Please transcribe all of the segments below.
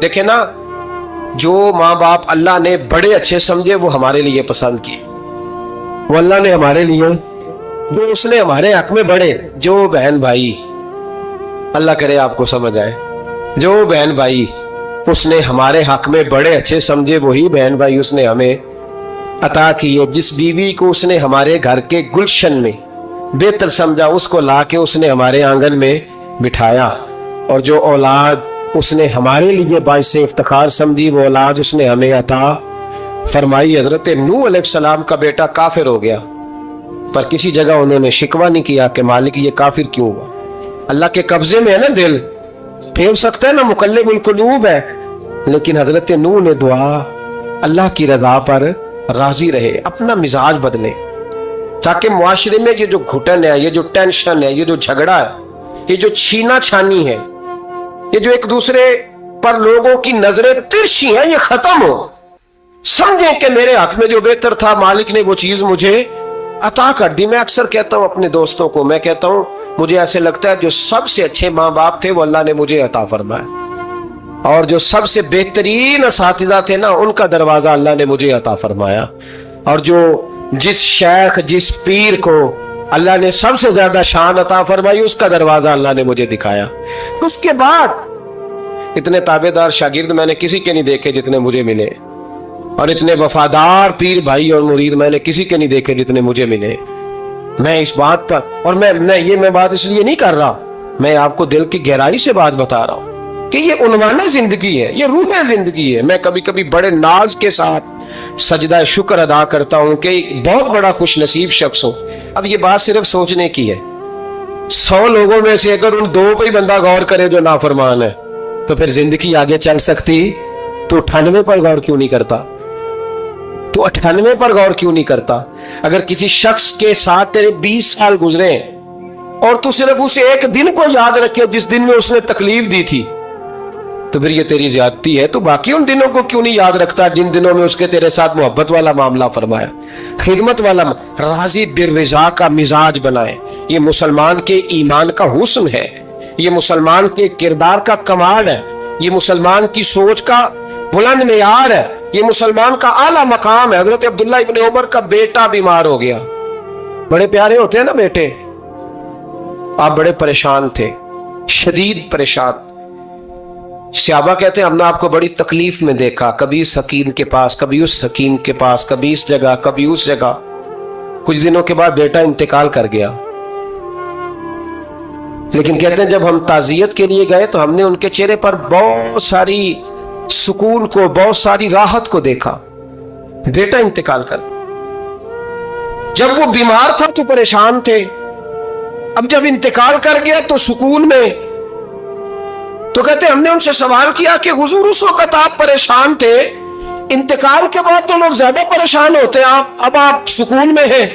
دیکھیں نا، جو ماں باپ اللہ نے بڑے اچھے سمجھے وہ ہمارے لیے پسند کیے، وہ اللہ نے ہمارے لیے، جو اس نے ہمارے حق میں بڑے، جو بہن بھائی، اللہ کرے آپ کو سمجھ آئے، جو بہن بھائی اس نے ہمارے حق میں بڑے اچھے سمجھے وہی بہن بھائی اس نے ہمیں عطا کیے۔ جس بیوی کو اس نے ہمارے گھر کے گلشن میں بہتر سمجھا اس کو لا کے اس نے ہمارے آنگن میں بٹھایا، اور جو اولاد اس نے ہمارے لیے باعث افتخار سمجھی وہ اولاد اس نے ہمیں عطا فرمائی۔ حضرت نوح علیہ السلام کا بیٹا کافر ہو گیا، پر کسی جگہ انہوں نے شکوہ نہیں کیا کہ مالک یہ کافر کیوں ہوا۔ اللہ کے قبضے میں ہے نا دل، پھیر سکتا ہے نا، مقلب القلوب ہے، لیکن حضرت نوح نے دعا اللہ کی رضا پر راضی رہے، اپنا مزاج بدلے، تاکہ معاشرے میں یہ جو گھٹن ہے، یہ جو ٹینشن ہے، یہ جو جھگڑا ہے، یہ جو چھینا چھانی ہے، یہ جو ایک دوسرے پر لوگوں کی نظریں ترچھی ہیں، یہ ختم ہو۔ سمجھیں کہ میرے حق میں جو بہتر تھا مالک نے وہ چیز مجھے عطا کر دی۔ میں اکثر کہتا ہوں اپنے دوستوں کو، میں کہتا ہوں مجھے ایسے لگتا ہے جو سب سے اچھے ماں باپ تھے وہ اللہ نے مجھے عطا فرمایا، اور جو سب سے بہترین اساتذہ تھے نا ان کا دروازہ اللہ نے مجھے عطا فرمایا، اور جو جس شیخ جس پیر کو اللہ نے سب سے زیادہ شان عطا فرمائی اس کا دروازہ اللہ نے مجھے دکھایا۔ اس کے بعد اتنے تابع دار شاگرد میں نے کسی کے نہیں دیکھے جتنے مجھے ملے، اور اتنے وفادار پیر بھائی اور مرید میں نے کسی کے نہیں دیکھے جتنے مجھے ملے۔ میں اس بات پر، اور میں بات اس لیے نہیں کر رہا، میں آپ کو دل کی گہرائی سے بات بتا رہا ہوں کہ یہ عنوان زندگی ہے، یہ روح زندگی ہے۔ میں کبھی کبھی بڑے ناز کے ساتھ سجدہ شکر ادا کرتا ہوں کہ بہت بڑا خوش نصیب شخص ہو۔ اب یہ بات صرف سوچنے کی ہے، 100 لوگوں میں سے اگر ان 2 پہ ہی بندہ غور کرے جو نافرمان ہے تو پھر زندگی آگے چل سکتی؟ تو 98 پر غور کیوں نہیں کرتا؟ تو 98 پر غور کیوں نہیں کرتا؟ اگر کسی شخص کے ساتھ تیرے 20 سال گزرے اور تو صرف اس ایک دن کو یاد رکھے جس دن میں اس نے تکلیف دی تھی تو پھر یہ تیری زیادتی ہے۔ تو باقی ان دنوں کو کیوں نہیں یاد رکھتا جن دنوں میں اس کے تیرے ساتھ محبت والا معاملہ فرمایا، خدمت والا، راضی بالرضا کا مزاج بنائے۔ یہ مسلمان کے ایمان کا حسن ہے، یہ مسلمان کے کردار کا کمال ہے، یہ مسلمان کی سوچ کا بلند معیار ہے، یہ مسلمان کا اعلیٰ مقام ہے۔ حضرت عبداللہ ابن عمر کا بیٹا بیمار ہو گیا، بڑے پیارے ہوتے ہیں نا بیٹے، آپ بڑے پریشان تھے، شدید پریشان۔ صحابہ کہتے ہیں ہم نے آپ کو بڑی تکلیف میں دیکھا، کبھی اس حکیم کے پاس، کبھی اس حکیم کے پاس، کبھی اس جگہ، کبھی اس جگہ۔ کچھ دنوں کے بعد بیٹا انتقال کر گیا، لیکن کہتے ہیں جب ہم تعزیت کے لیے گئے تو ہم نے ان کے چہرے پر بہت ساری سکون کو، بہت ساری راحت کو دیکھا۔ بیٹا انتقال کر گیا، جب وہ بیمار تھا تو پریشان تھے، اب جب انتقال کر گیا تو سکون میں۔ تو کہتے ہیں ہم نے ان سے سوال کیا کہ حضور اس وقت آپ پریشان تھے، انتقال کے بعد تو لوگ زیادہ پریشان ہوتے ہیں، اب آپ سکون میں ہیں۔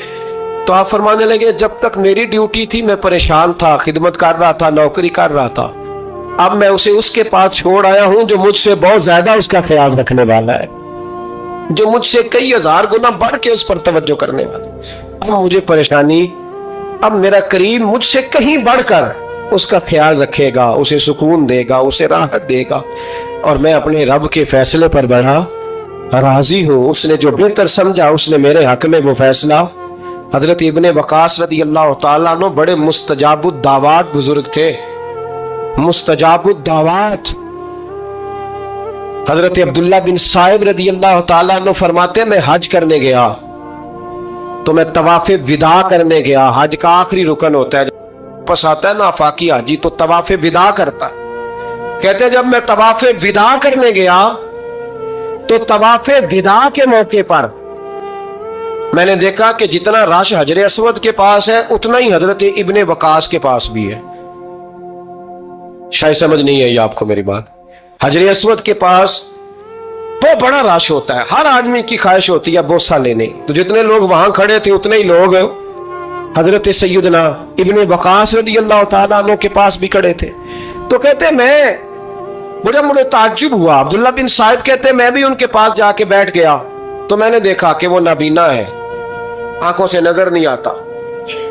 تو آپ فرمانے لگے جب تک میری ڈیوٹی تھی میں پریشان تھا، خدمت کر رہا تھا، نوکری کر رہا تھا، اب میں اسے اس کے پاس چھوڑ آیا ہوں جو مجھ سے بہت زیادہ اس کا خیال رکھنے والا ہے، جو مجھ سے کئی ہزار گنا بڑھ کے اس پر توجہ کرنے والا ہے۔ اب مجھے پریشانی، اب میرا کریم مجھ سے کہیں بڑھ کر اس کا خیال رکھے گا، اسے سکون دے گا، اسے راحت دے گا، اور میں اپنے رب کے فیصلے پر بڑا راضی ہوں۔ اس نے جو بہتر سمجھا اس نے میرے حق میں وہ فیصلہ۔ حضرت ابن وقاص رضی اللہ تعالیٰ عنہ بڑے مستجاب الدعوات بزرگ تھے، مستجاب الدعوات۔ حضرت عبداللہ بن صائب رضی اللہ تعالیٰ عنہ فرماتے ہیں میں حج کرنے گیا تو میں طواف وداع کرنے گیا، حج کا آخری رکن ہوتا ہے، پس آتا ہے نا آفاقی حاجی تو طواف وداع کرتا ہے۔ کہتے ہیں جب میں طواف وداع کرنے گیا تو طواف وداع کے موقع پر میں نے دیکھا کہ جتنا رش حجر اسود کے پاس ہے اتنا ہی حضرت ابن وقاص کے پاس بھی ہے۔ شاید سمجھ نہیں آئی آپ کو میری بات۔ حجر اسود کے پاس بہت بڑا رش ہوتا ہے، ہر آدمی کی خواہش ہوتی ہے بوسہ لینے، تو جتنے لوگ وہاں کھڑے تھے اتنے ہی لوگ حضرت سیدنا ابن وقاص رضی اللہ تعالیٰ عنہ کے پاس بھی کھڑے تھے۔ تو کہتے میں مجھے تعجب ہوا، عبداللہ بن صائب کہتے میں بھی ان کے پاس جا کے بیٹھ گیا تو میں نے دیکھا کہ وہ نابینا ہے، آنکھوں سے نظر نہیں آتا،